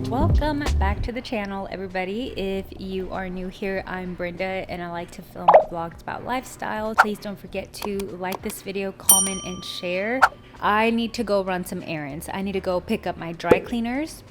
Welcome back to the channel, everybody. If you are new here, I'm Brenda and I like to film vlogs about lifestyle. Please don't forget to like this video, comment, and share. I need to go run some errands. I need to go pick up my dry cleaners.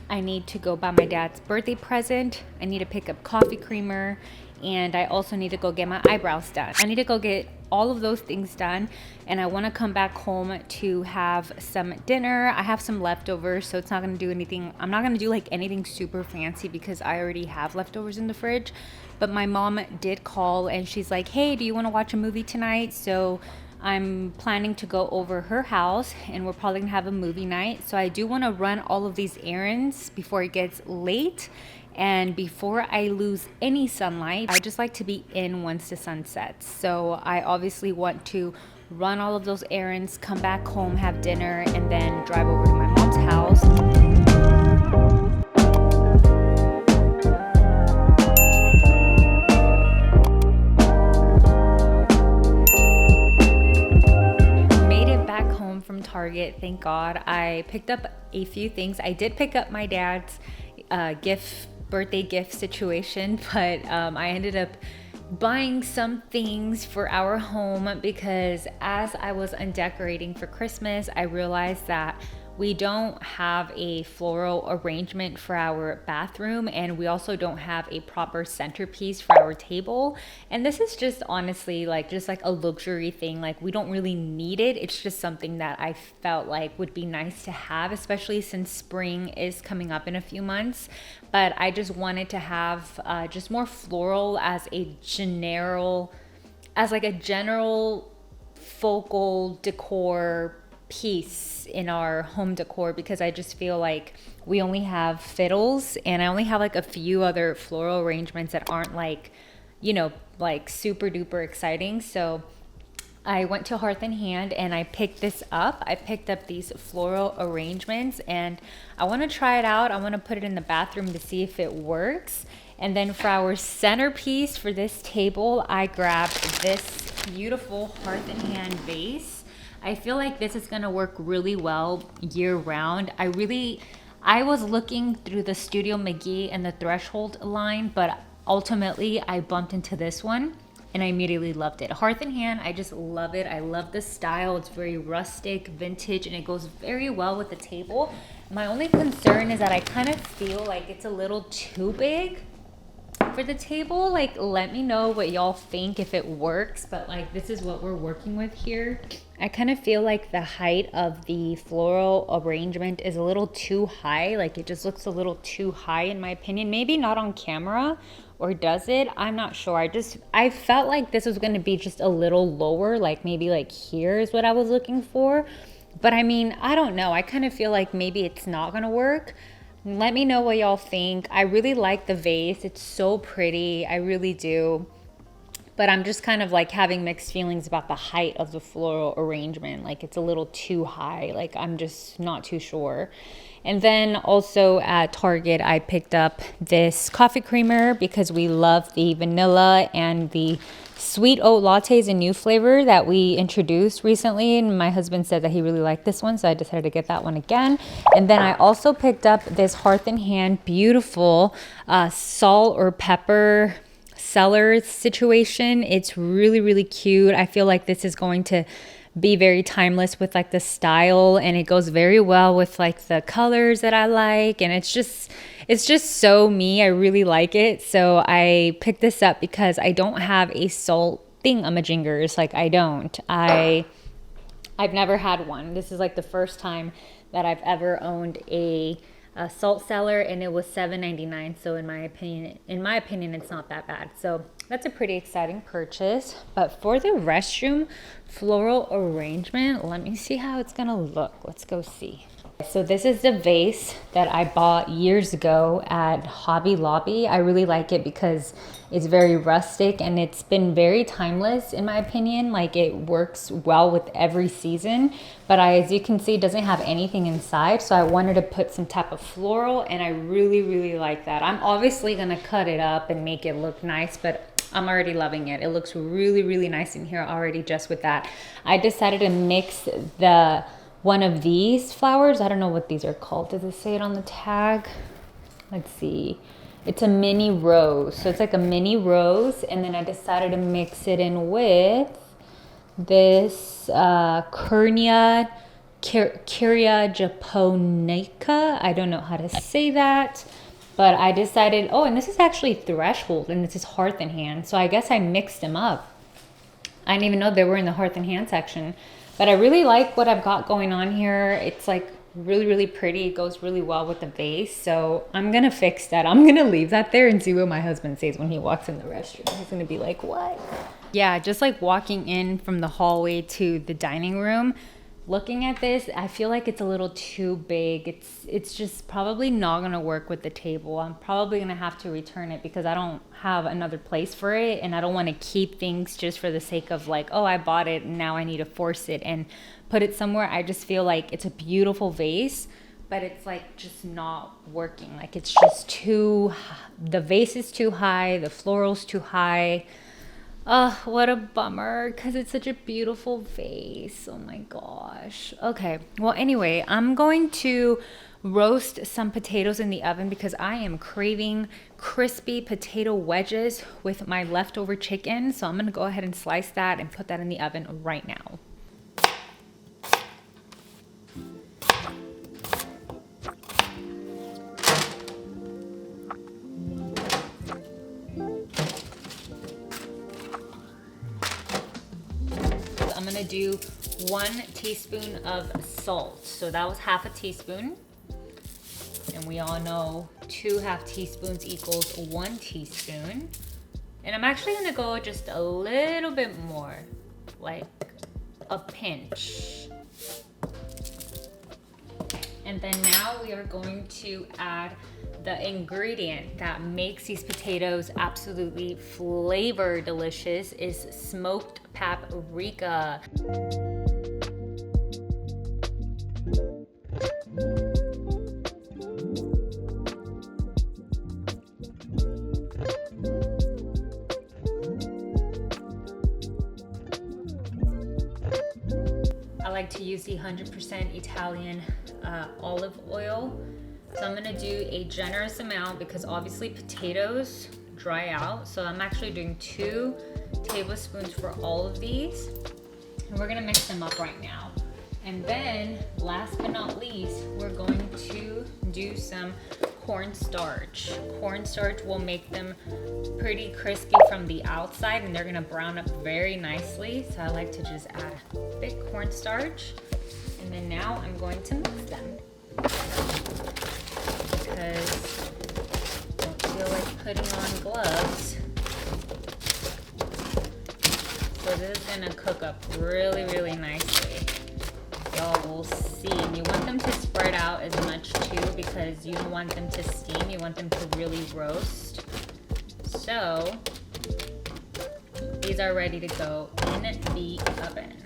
I need to go buy my dad's birthday present. I need to pick up coffee creamer, and I also need to go get my eyebrows done. I need to go get all of those things done, and I want to come back home to have some dinner. I have some leftovers, so it's not going to do anything. I'm not going to do like anything super fancy because I already have leftovers in the fridge. But my mom did call and she's like, hey, do you want to watch a movie tonight? So I'm planning to go over her house and we're probably gonna have a movie night. So I do want to run all of these errands before it gets late and before I lose any sunlight. I just like to be in once the sun sets. So I obviously want to run all of those errands, come back home, have dinner, and then drive over to my mom's house. From Target, thank God. I picked up a few things. I did pick up my dad's birthday gift situation, but I ended up buying some things for our home because as I was undecorating for Christmas, I realized that we don't have a floral arrangement for our bathroom, and we also don't have a proper centerpiece for our table. And this is just honestly just like a luxury thing. Like, we don't really need it. It's just something that I felt like would be nice to have, especially since spring is coming up in a few months. But I just wanted to have just more floral as a general focal decor piece in our home decor, because I just feel like we only have fiddles and I only have like a few other floral arrangements that aren't like super duper exciting. So I went to Hearth Hand and I picked this up. I picked up these floral arrangements and I want to try it out. I want to put it in the bathroom to see if it works. And then for our centerpiece for this table, I grabbed this beautiful Hearth Hand vase. I feel like this is gonna work really well year round. I was looking through the Studio McGee and the Threshold line, but ultimately I bumped into this one and I immediately loved it. Hearth Hand, I just love it. I love the style. It's very rustic, vintage, and it goes very well with the table. My only concern is that I kind of feel like it's a little too big for the table. Like, let me know what y'all think, if it works, but like this is what we're working with here. I kind of feel like the height of the floral arrangement is a little too high. Like, it just looks a little too high in my opinion. Maybe not on camera, or does it? I'm not sure. I felt like this was going to be just a little lower, like maybe like here is what I was looking for. But I mean, I don't know. I kind of feel like maybe it's not going to work. Let me know what y'all think. I really like the vase. It's so pretty. I really do. But I'm just kind of like having mixed feelings about the height of the floral arrangement. Like, it's a little too high. Like, I'm just not too sure. And then also at Target, I picked up this coffee creamer because we love the vanilla and the sweet oat lattes, a new flavor that we introduced recently, and my husband said that he really liked this one, so I decided to get that one again. And then I also picked up this Hearth Hand beautiful salt or pepper cellar situation. It's really, really cute. I feel like this is going to be very timeless with like the style, and it goes very well with like the colors that I like, and it's just so me. I really like it. So I picked this up because I don't have a salt thingamajingers. Like, I've never had one. This is like the first time that I've ever owned a salt cellar, and it was $7.99. So in my opinion, it's not that bad. So that's a pretty exciting purchase. But for the restroom floral arrangement, let me see how it's gonna look. Let's go see. So this is the vase that I bought years ago at Hobby Lobby. I really like it because it's very rustic and it's been very timeless in my opinion. Like, it works well with every season, but as you can see, it doesn't have anything inside. So I wanted to put some type of floral, and I really, really like that. I'm obviously gonna cut it up and make it look nice, but I'm already loving it. It looks really, really nice in here already just with that. I decided to mix the one of these flowers. I don't know what these are called. Does it say it on the tag? Let's see. It's a mini rose. So it's like a mini rose. And then I decided to mix it in with this Curia japonica. I don't know how to say that. But I decided, oh, and this is actually Threshold. And this is Hearth Hand. So I guess I mixed them up. I didn't even know they were in the Hearth Hand section. But I really like what I've got going on here. It's like really, really pretty. It goes really well with the vase. So I'm going to fix that. I'm going to leave that there and see what my husband says when he walks in the restroom. He's going to be like, what? Yeah, just like walking in from the hallway to the dining room. Looking at this, I feel like it's a little too big. It's just probably not going to work with the table. I'm probably going to have to return it because I don't have another place for it. And I don't want to keep things just for the sake of like, oh, I bought it and now I need to force it and put it somewhere. I just feel like it's a beautiful vase, but it's like just not working. Like it's just the vase is too high, the floral's too high. What a bummer, because it's such a beautiful vase. Oh my gosh. Okay, well anyway, I'm going to roast some potatoes in the oven because I am craving crispy potato wedges with my leftover chicken. So I'm going to go ahead and slice that and put that in the oven right now. I'm gonna do 1 teaspoon of salt. So that was half a teaspoon. And we all know 2 half teaspoons equals 1 teaspoon. And I'm actually gonna go just a little bit more, like a pinch. And then now we are going to add the ingredient that makes these potatoes absolutely flavor delicious is smoked paprika. I like to use the 100% Italian olive oil. So I'm gonna do a generous amount because obviously potatoes dry out. So I'm actually doing 2 tablespoons for all of these. And we're gonna mix them up right now. And then last but not least, we're going to do some cornstarch. Cornstarch will make them pretty crispy from the outside and they're gonna brown up very nicely. So I like to just add a bit cornstarch. And then now I'm going to mix them. Because I don't feel like putting on gloves. So this is gonna cook up really, really nicely. Y'all will see. And you want them to spread out as much too because you don't want them to steam. You want them to really roast. So these are ready to go in the oven.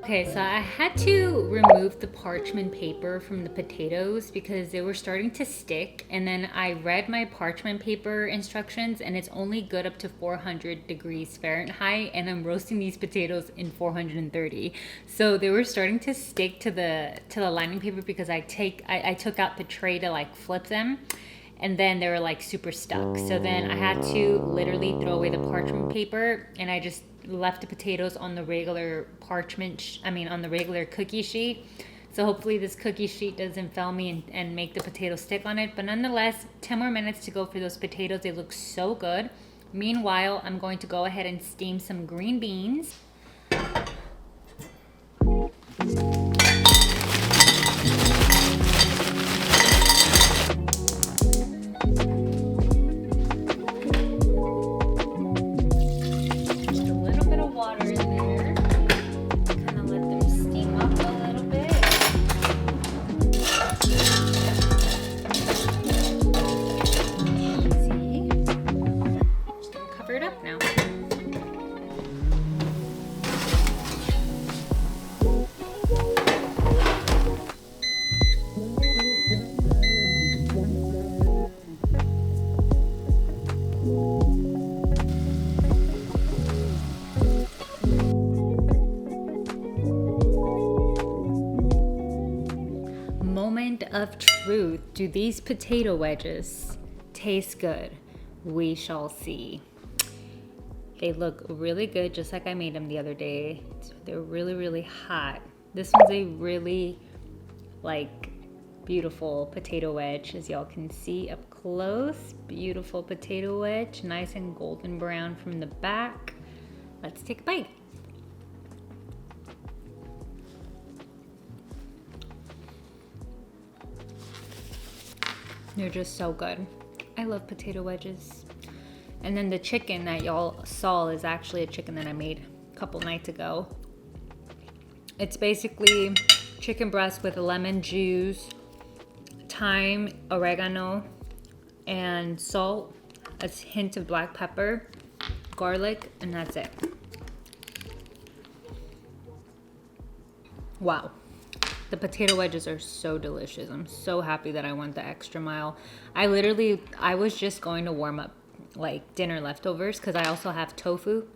Okay, so I had to remove the parchment paper from the potatoes because they were starting to stick. And then I read my parchment paper instructions and it's only good up to 400 degrees Fahrenheit. And I'm roasting these potatoes in 430. So they were starting to stick to the lining paper because I took out the tray to like flip them. And then they were like super stuck. So then I had to literally throw away the parchment paper and I just left the potatoes on the regular on the regular cookie sheet So hopefully this cookie sheet doesn't fail me and make the potato stick on it. But nonetheless, 10 more minutes to go for those potatoes. They look so good. Meanwhile, I'm going to go ahead and steam some green beans. Moment of truth. Do these potato wedges taste good? We shall see. They look really good, just like I made them the other day. They're really, really hot. This one's a really beautiful potato wedge, as y'all can see up close. Beautiful potato wedge, nice and golden brown from the back. Let's take a bite. They're just so good. I love potato wedges. And then the chicken that y'all saw is actually a chicken that I made a couple nights ago. It's basically chicken breast with lemon juice, thyme, oregano, and salt, a hint of black pepper, garlic, and that's it. Wow. The potato wedges are so delicious. I'm so happy that I went the extra mile. I was just going to warm up dinner leftovers because I also have tofu,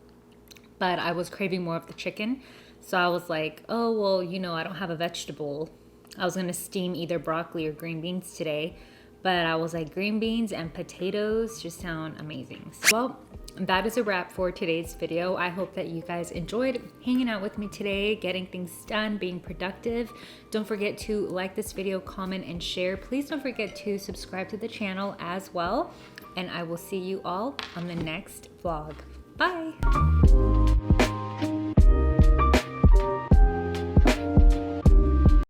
but I was craving more of the chicken. So I was like, oh, well, I don't have a vegetable. I was going to steam either broccoli or green beans today, but I was like, green beans and potatoes just sound amazing. Well, that is a wrap for today's video. I hope that you guys enjoyed hanging out with me today, getting things done, being productive. Don't forget to like this video, comment, and share. Please don't forget to subscribe to the channel as well. And I will see you all on the next vlog. Bye.